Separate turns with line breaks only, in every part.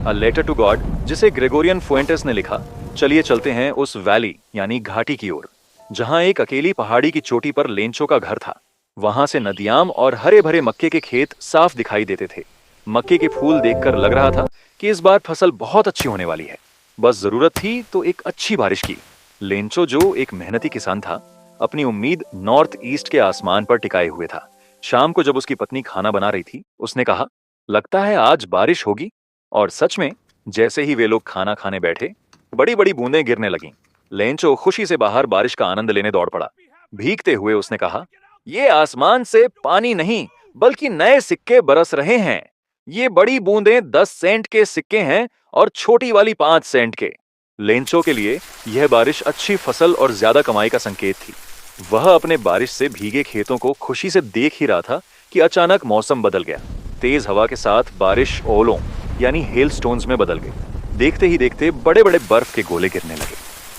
A letter to God, जिसे Gregorian फुएंटेस ने लिखा। चलिए चलते हैं उस वैली यानी घाटी की ओर, जहां एक अकेली पहाड़ी की चोटी पर लेंचो का घर था। वहां से नदियाम और हरे भरे मक्के के खेत साफ दिखाई देते थे। मक्के के फूल देखकर लग रहा था कि इस बार फसल बहुत अच्छी होने वाली है। बस जरूरत थी तो एक अच्छी बारिश की। लेंचो, जो एक मेहनती किसान था, अपनी उम्मीद नॉर्थ ईस्ट के आसमान पर टिकाए हुए था। शाम को जब उसकी पत्नी खाना बना रही थी, उसने कहा, लगता है आज बारिश होगी। और सच में, जैसे ही वे लोग खाना खाने बैठे, बड़ी बड़ी बूंदें गिरने लगीं। लेंचो खुशी से बाहर बारिश का आनंद लेने दौड़ पड़ा। भीगते हुए उसने कहा, ये आसमान से पानी नहीं, बल्कि नए सिक्के बरस रहे हैं। ये बड़ी बूंदें 10 सेंट के सिक्के हैं और छोटी वाली 5 सेंट के। लेंचो के लिए यह बारिश अच्छी फसल और ज्यादा कमाई का संकेत थी। वह अपने बारिश से भीगे खेतों को खुशी से देख ही रहा था कि अचानक मौसम बदल गया। तेज हवा के साथ बारिश ओलों यानी हेलस्टोन्स में बदल गई। देखते ही देखते बड़े बड़े बर्फ के गोले गिरने लगे।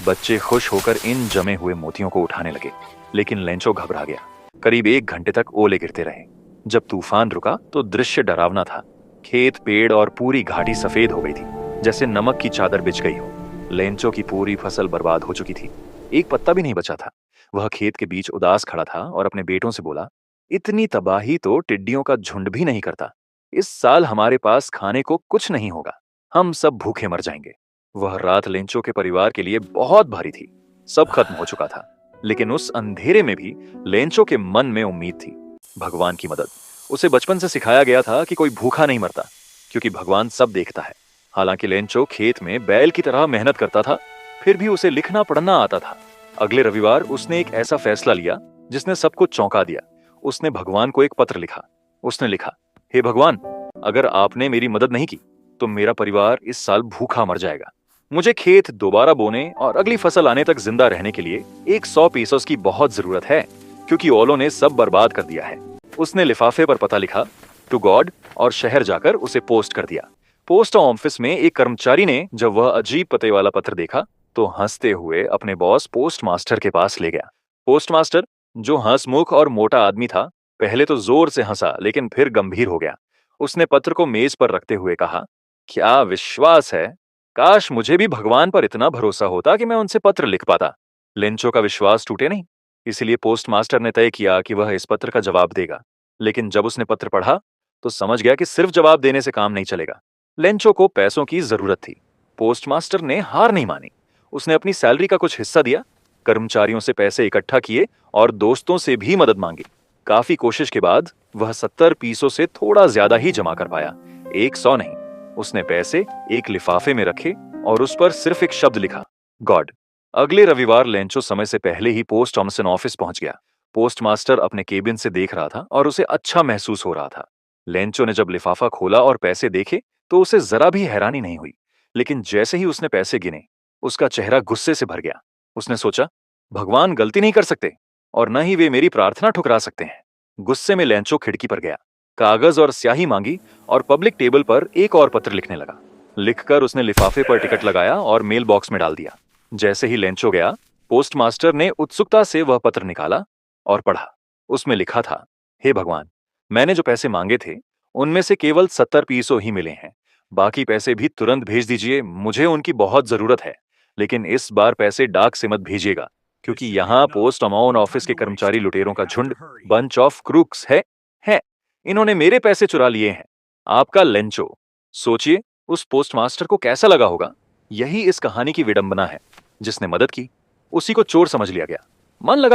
बच्चे खुश होकर इन जमे हुए मोतियों को उठाने लगे, लेकिन लेंचो घबरा गया। करीब 1 घंटे तक ओले गिरते रहे। जब तूफान रुका तो दृश्य डरावना था। खेत, पेड़ और पूरी घाटी सफेद हो गई थी, जैसे नमक की चादर बिछ गई हो। लेंचो की पूरी फसल बर्बाद हो चुकी थी। एक पत्ता भी नहीं बचा था। वह खेत के बीच उदास खड़ा था और अपने बेटों से बोला, इतनी तबाही तो टिड्डियों का झुंड भी नहीं करता। इस साल हमारे पास खाने को कुछ नहीं होगा। हम सब भूखे मर जाएंगे। वह रात लेंचो के परिवार के लिए बहुत भारी थी। सब खत्म हो चुका था, लेकिन उस अंधेरे में भी लेंचो के मन में उम्मीद थी, भगवान की मदद। उसे बचपन से सिखाया गया था कि कोई भूखा नहीं मरता, क्योंकि भगवान सब देखता है। हालांकि लेंचो खेत में बैल की तरह मेहनत करता था, फिर भी उसे लिखना पढ़ना आता था। अगले रविवार उसने एक ऐसा फैसला लिया जिसने सबको चौंका दिया। उसने भगवान को एक पत्र लिखा। उसने लिखा, हे भगवान, अगर आपने मेरी मदद नहीं की तो मेरा परिवार इस साल भूखा मर जाएगा। मुझे खेत दोबारा बोने और अगली फसल आने तक जिंदा रहने के लिए 100 पीसोस की बहुत जरूरत है, क्योंकि ओलों ने सब बर्बाद कर दिया है। उसने लिफाफे पर पता लिखा, टू गॉड, और शहर जाकर उसे पोस्ट कर दिया। पोस्ट ऑफिस में एक कर्मचारी ने जब वह अजीब पते वाला पत्र देखा तो हंसते हुए अपने बॉस पोस्ट मास्टर के पास ले गया। पोस्ट मास्टर, जो हंसमुख और मोटा आदमी था, पहले तो जोर से हंसा, लेकिन फिर गंभीर हो गया। उसने पत्र को मेज पर रखते हुए कहा, क्या विश्वास है! काश मुझे भी भगवान पर इतना भरोसा होता कि मैं उनसे पत्र लिख पाता। लेंचो का विश्वास टूटे नहीं, इसलिए पोस्ट मास्टर ने तय किया कि वह इस पत्र का जवाब देगा। लेकिन जब उसने पत्र पढ़ा तो समझ गया कि सिर्फ जवाब देने से काम नहीं चलेगा। लेंचो को पैसों की जरूरत थी। पोस्ट मास्टर ने हार नहीं मानी। उसने अपनी सैलरी का कुछ हिस्सा दिया, कर्मचारियों से पैसे इकट्ठा किए और दोस्तों से भी मदद मांगी। काफी कोशिश के बाद वह 70 पीसों से थोड़ा ज्यादा ही जमा कर पाया, 100 नहीं। उसने पैसे एक लिफाफे में रखे और उस पर सिर्फ एक शब्द लिखा, गॉड। अगले रविवार लेंचो समय से पहले ही पोस्ट थॉमसन ऑफिस पहुंच गया। पोस्ट मास्टर अपने केबिन से देख रहा था और उसे अच्छा महसूस हो रहा था। लेंचो ने जब लिफाफा खोला और पैसे देखे तो उसे जरा भी हैरानी नहीं हुई। लेकिन जैसे ही उसने पैसे गिने, उसका चेहरा गुस्से से भर गया। उसने सोचा, भगवान गलती नहीं कर सकते और न ही वे मेरी प्रार्थना ठुकरा सकते हैं। गुस्से में लेंचो खिड़की पर गया, कागज और स्याही मांगी और पब्लिक टेबल पर एक और पत्र लिखने लगा। लिखकर उसने लिफाफे पर टिकट लगाया और मेल बॉक्स में डाल दिया। जैसे ही लेंचो गया, पोस्ट मास्टर ने उत्सुकता से वह पत्र निकाला और पढ़ा। उसमें लिखा था, हे भगवान, मैंने जो पैसे मांगे थे उनमें से केवल 70 पीसों ही मिले हैं। बाकी पैसे भी तुरंत भेज दीजिए, मुझे उनकी बहुत जरूरत है। लेकिन इस बार पैसे डाक से मत भेजिएगा, क्योंकि यहाँ पोस्ट अमाउंट ऑफिस के कर्मचारी लुटेरों का झुंड, बंच ऑफ क्रूक्स है। इन्होंने मेरे पैसे चुरा लिए हैं। आपका लेंचो। सोचिए, उस पोस्ट मास्टर को कैसा लगा होगा। यही इस कहानी की विडंबना है। जिसने मदद की, उसी को चोर समझ लिया गया। मन लगा